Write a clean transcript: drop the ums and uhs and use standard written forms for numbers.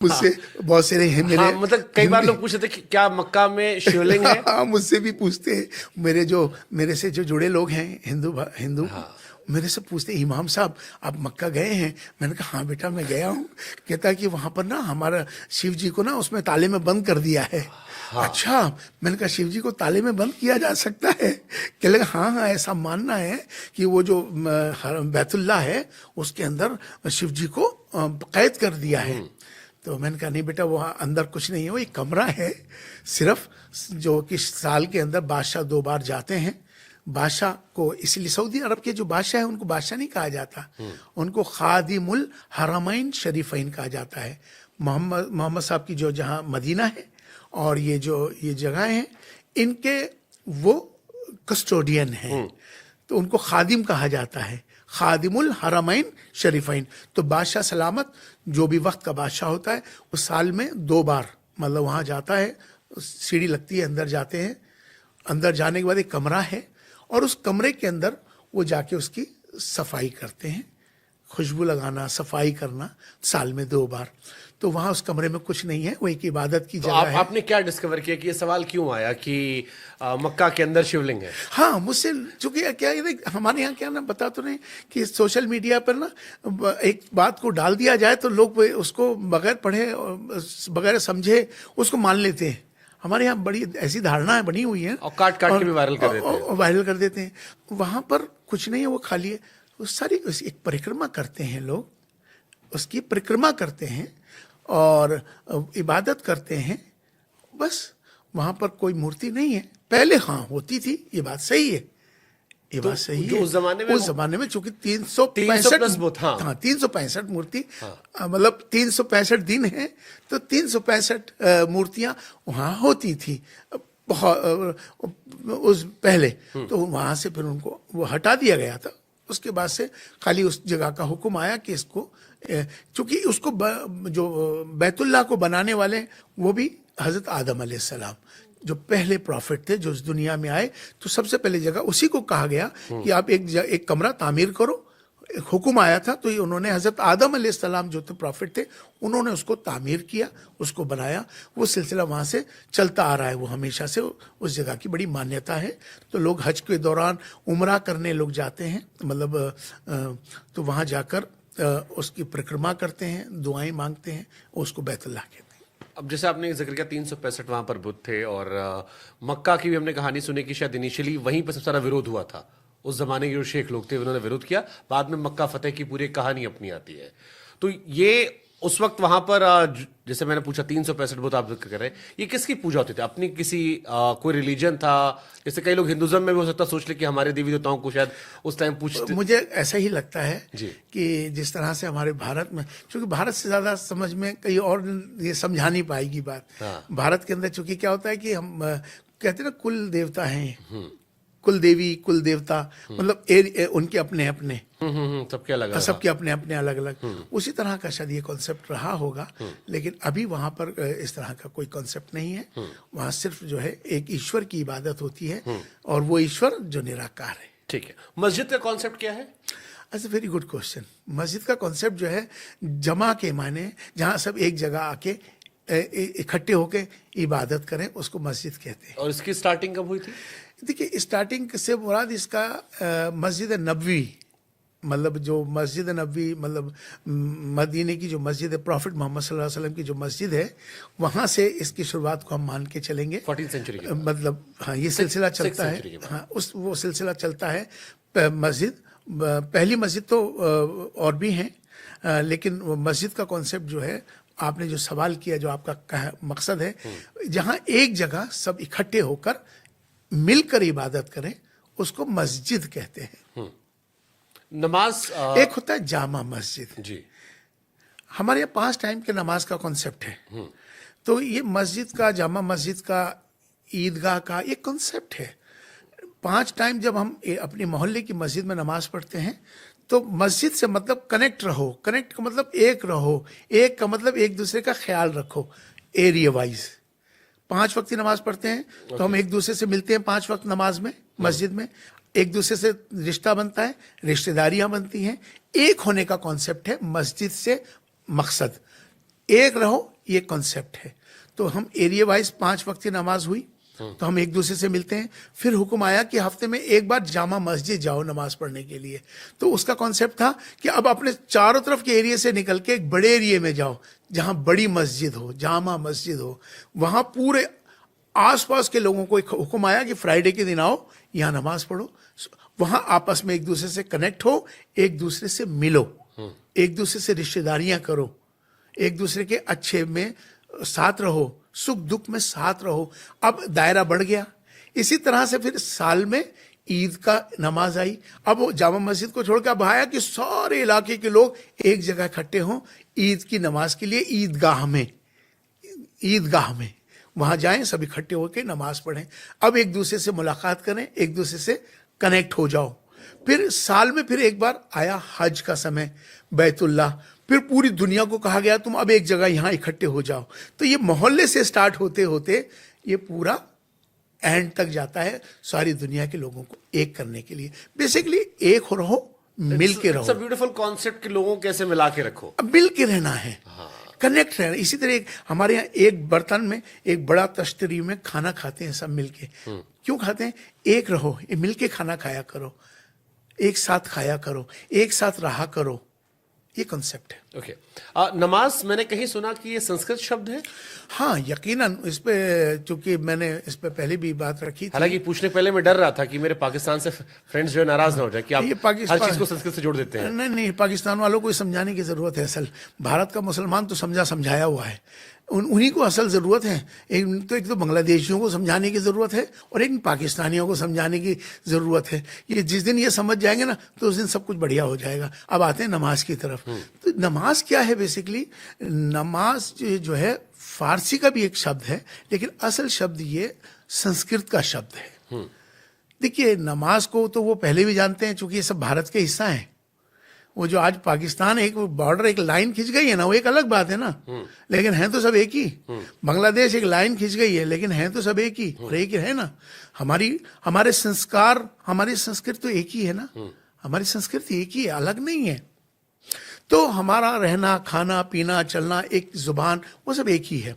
मुझसे बहुत सारे हैं मेरे। हाँ, मतलब कई बार लोग पूछते थे कि क्या मक्का में शिवलिंग है। हाँ, मुझसे भी पूछते हैं। मेरे से जो जुड़े लोग हैं, हिंदू मेरे से पूछते हैं, इमाम साहब आप मक्का गए हैं? मैंने कहा हाँ बेटा मैं गया हूँ। कहता है कि वहां पर ना हमारा शिव जी को ना उसमें ताले में बंद कर दिया है। अच्छा, मैंने कहा शिव जी को ताले में बंद किया जा सकता है? कहने लगा हाँ हाँ, ऐसा मानना है कि वो जो बैतुल्ला है उसके अंदर शिव जी को कैद कर दिया है। तो मैंने कहा नहीं बेटा, वहाँ अंदर कुछ नहीं है, वो एक कमरा है सिर्फ, जो कि साल के अंदर बादशाह 2 बार जाते हैं। बादशाह को इसलिए सऊदी अरब के जो बादशाह है उनको बादशाह नहीं कहा जाता, उनको खादिमुल हरमैन शरीफैन कहा जाता है। मोहम्मद साहब की जो जहाँ मदीना है और ये जगह है, इनके वो कस्टोडियन हैं, तो उनको खादिम कहा जाता है, खादिमुल हरमैन शरीफैन। तो बादशाह सलामत जो भी वक्त का बादशाह होता है वो साल में 2 बार मतलब वहाँ जाता है, सीढ़ी लगती है, अंदर जाते हैं। अंदर जाने के बाद एक कमरा है और उस कमरे के अंदर वो जाके उसकी सफाई करते हैं, खुशबू लगाना, सफाई करना, साल में 2 बार। तो वहाँ उस कमरे में कुछ नहीं है, वो एक इबादत की जगह है। आपने क्या डिस्कवर किया कि ये सवाल क्यों आया कि मक्का के अंदर शिवलिंग है? हाँ, मुझसे चूंकि क्या है, हमारे यहाँ क्या ना, बता तो नहीं कि सोशल मीडिया पर ना एक बात को डाल दिया जाए तो लोग उसको बगैर पढ़े बगैर समझे उसको मान लेते हैं। हमारे यहाँ बड़ी ऐसी धारणाएं बनी हुई हैं और काट के भी वायरल कर देते हैं। वायरल कर देते हैं। वहाँ पर कुछ नहीं है, वो खाली है। वो सारी एक परिक्रमा करते हैं लोग, उसकी परिक्रमा करते हैं और इबादत करते हैं, बस। वहाँ पर कोई मूर्ति नहीं है। पहले हाँ होती थी, ये बात सही है, ये बात सही है। उस जमाने में चूंकि 365 हाँ 365 मूर्ति, मतलब 365 दिन है, तो 365 मूर्तियां वहां होती थी उस पहले। तो वहां से फिर उनको वो हटा दिया गया था। उसके बाद से खाली उस जगह का हुक्म आया कि इसको, चूंकि उसको जो बैतुल्लाह को बनाने वाले वो भी हजरत आदम अलैहिस्सलाम, जो पहले प्रॉफिट थे जो इस दुनिया में आए, तो सबसे पहले जगह उसी को कहा गया कि आप एक कमरा तामीर करो। एक हुक्म आया था, तो ये उन्होंने, हजरत आदम अलैहिस्सलाम जो थे प्रॉफिट थे, उन्होंने उसको तामीर किया, उसको बनाया। वो सिलसिला वहाँ से चलता आ रहा है, वो हमेशा से उस जगह की बड़ी मान्यता है। तो लोग हज के दौरान उम्रा करने लोग जाते हैं, मतलब तो वहाँ जाकर उसकी परिक्रमा करते हैं, दुआएं मांगते हैं, उसको बैतुल्लाह कहते हैं। अब जैसे आपने जिक्र किया 365 वहां पर बुद्ध थे, और मक्का की भी हमने कहानी सुनी कि शायद इनिशियली वहीं पर सबसे सारा विरोध हुआ था। उस जमाने के जो शेख लोग थे उन्होंने विरोध किया, बाद में मक्का फतेह की पूरी कहानी अपनी आती है। तो ये उस वक्त वहां पर जैसे मैंने पूछा 365 बुद्ध आप जिक्र कर रहे हैं, ये किसकी पूजा होती थी? अपनी किसी कोई रिलीजन था? जैसे कई लोग हिंदुज्म में भी हो सकता सोच ले कि हमारे देवी देवताओं को शायद उस टाइम पूछते। मुझे ऐसा ही लगता है जी। कि जिस तरह से हमारे भारत में, क्योंकि भारत से ज्यादा समझ में कहीं और ये समझा नहीं पाएगी बात। हाँ। भारत के अंदर चूंकि क्या होता है कि हम कहते हैं ना, कुल देवता हैं, कुल देवी, कुल देवता, मतलब उनके अपने अपने, सबके अपने अपने अलग अलग। उसी तरह का शायद ये कॉन्सेप्ट रहा होगा, लेकिन अभी वहां पर इस तरह का कोई कॉन्सेप्ट नहीं है। वहां सिर्फ जो है एक ईश्वर की इबादत होती है, और वो ईश्वर जो निराकार है। ठीक है, मस्जिद का कॉन्सेप्ट क्या है? That's a very good question. मस्जिद का कॉन्सेप्ट जो है जमा के माने, जहाँ सब एक जगह आके इकट्ठे होके इबादत करें, उसको मस्जिद कहते हैं। और इसकी स्टार्टिंग कब हुई थी? देखिए, स्टार्टिंग से मुराद इसका मस्जिद नबवी, मतलब जो मस्जिद नबवी, मतलब मदीने की जो मस्जिद है, प्रॉफिट मोहम्मद सल्लल्लाहु अलैहि वसल्लम की जो मस्जिद है, वहाँ से इसकी शुरुआत को हम मान के चलेंगे। 14th सेंचुरी के मतलब हाँ, ये सिलसिला चलता है। हाँ, वो सिलसिला चलता है। मस्जिद, पहली मस्जिद तो और भी हैं, लेकिन मस्जिद का कॉन्सेप्ट जो है, आपने जो सवाल किया, जो आपका मकसद है, जहाँ एक जगह सब इकट्ठे होकर मिलकर इबादत करें, उसको मस्जिद कहते हैं। नमाज एक होता है जामा मस्जिद जी। हमारे यहाँ 5 टाइम के नमाज का कॉन्सेप्ट है। तो ये मस्जिद का, जामा मस्जिद का, ईदगाह का एक कॉन्सेप्ट है। 5 टाइम जब हम अपने मोहल्ले की मस्जिद में नमाज पढ़ते हैं, तो मस्जिद से मतलब कनेक्ट रहो। कनेक्ट का मतलब एक रहो, एक का मतलब एक दूसरे का ख्याल रखो एरिया वाइज। 5 वक्त की नमाज पढ़ते हैं, तो हम एक दूसरे से मिलते हैं 5 वक्त नमाज में, मस्जिद में। एक दूसरे से रिश्ता बनता है, रिश्तेदारियां बनती हैं। एक होने का कॉन्सेप्ट है मस्जिद से मकसद। एक रहो, ये कॉन्सेप्ट है। तो हम एरिया वाइज 5 वक्त की नमाज हुई, तो हम एक दूसरे से मिलते हैं। फिर हुक्म आया कि हफ्ते में एक बार जामा मस्जिद जाओ नमाज पढ़ने के लिए। तो उसका कॉन्सेप्ट था कि अब अपने चारों तरफ के एरिया से निकल के एक बड़े एरिया में जाओ जहां बड़ी मस्जिद हो, जामा मस्जिद हो। वहां पूरे आसपास के लोगों को एक हुक्म आया कि फ्राइडे के दिन आओ, यहाँ नमाज पढ़ो, वहां आपस में एक दूसरे से कनेक्ट हो, एक दूसरे से मिलो, एक दूसरे से रिश्तेदारियां करो, एक दूसरे के अच्छे में साथ रहो, सुख दुख में साथ रहो। अब दायरा बढ़ गया। इसी तरह से फिर साल में ईद का नमाज आई। अब वो जामा मस्जिद को छोड़कर अब आया कि सारे इलाके के लोग एक जगह इकट्ठे हों ईद की नमाज के लिए, ईदगाह में वहां जाएं, सब इकट्ठे होकर नमाज पढ़ें। अब एक दूसरे से मुलाकात करें, एक दूसरे से कनेक्ट हो जाओ। फिर साल में फिर एक बार आया हज का समय, बैतुल्लाह। फिर पूरी दुनिया को कहा गया तुम अब एक जगह यहां इकट्ठे हो जाओ। तो ये मोहल्ले से स्टार्ट होते होते ये पूरा एंड तक जाता है, सारी दुनिया के लोगों को एक करने के लिए। बेसिकली एक हो रहो, मिल के रहो। इट्स अ ब्यूटीफुल कॉन्सेप्ट कि लोगों को कैसे मिला के रखो, अब मिल के रहना है, कनेक्ट रहना। इसी तरह हमारे यहाँ एक बर्तन में एक बड़ा तश्तरी में खाना खाते हैं सब मिलके। क्यों खाते हैं? एक रहो, ये मिलके खाना खाया करो, एक साथ खाया करो, एक साथ रहा करो, ये कॉन्सेप्ट है। ओके। नमाज मैंने कहीं सुना कि ये संस्कृत शब्द है। हाँ, यकीनन इस पे, चूंकि मैंने इस पे पहले भी बात रखी थी। हालांकि पूछने पहले मैं डर रहा था कि मेरे पाकिस्तान से फ्रेंड्स जो है नाराज ना हो जाए कि आप ये पाकिस्तान हर चीज को संस्कृत से जोड़ देते हैं। नहीं नहीं, पाकिस्तान वालों को समझाने की जरूरत है। असल भारत का मुसलमान तो समझाया हुआ है, उन्हीं को असल जरूरत है। एक तो बांग्लादेशियों को समझाने की जरूरत है और एक पाकिस्तानियों को समझाने की जरूरत है। ये जिस दिन ये समझ जाएंगे ना तो उस दिन सब कुछ बढ़िया हो जाएगा। अब आते हैं नमाज की तरफ। तो नमाज क्या है? बेसिकली नमाज जो है फारसी का भी एक शब्द है, लेकिन असल शब्द ये संस्कृत का शब्द है। देखिए, नमाज को तो वो पहले भी जानते हैं, चूंकि ये सब भारत के हिस्सा है। वो जो आज पाकिस्तान एक बॉर्डर, एक लाइन खिंच गई है ना, वो एक अलग बात है ना, लेकिन हैं तो सब एक ही। बांग्लादेश एक लाइन खिंच गई है, लेकिन हैं तो सब एक ही, और एक ही है ना। हमारे संस्कार, हमारी संस्कृति तो एक ही है ना, हमारी संस्कृति एक ही है, अलग नहीं है। तो हमारा रहना, खाना, पीना, चलना, एक जुबान, वो सब एक ही है।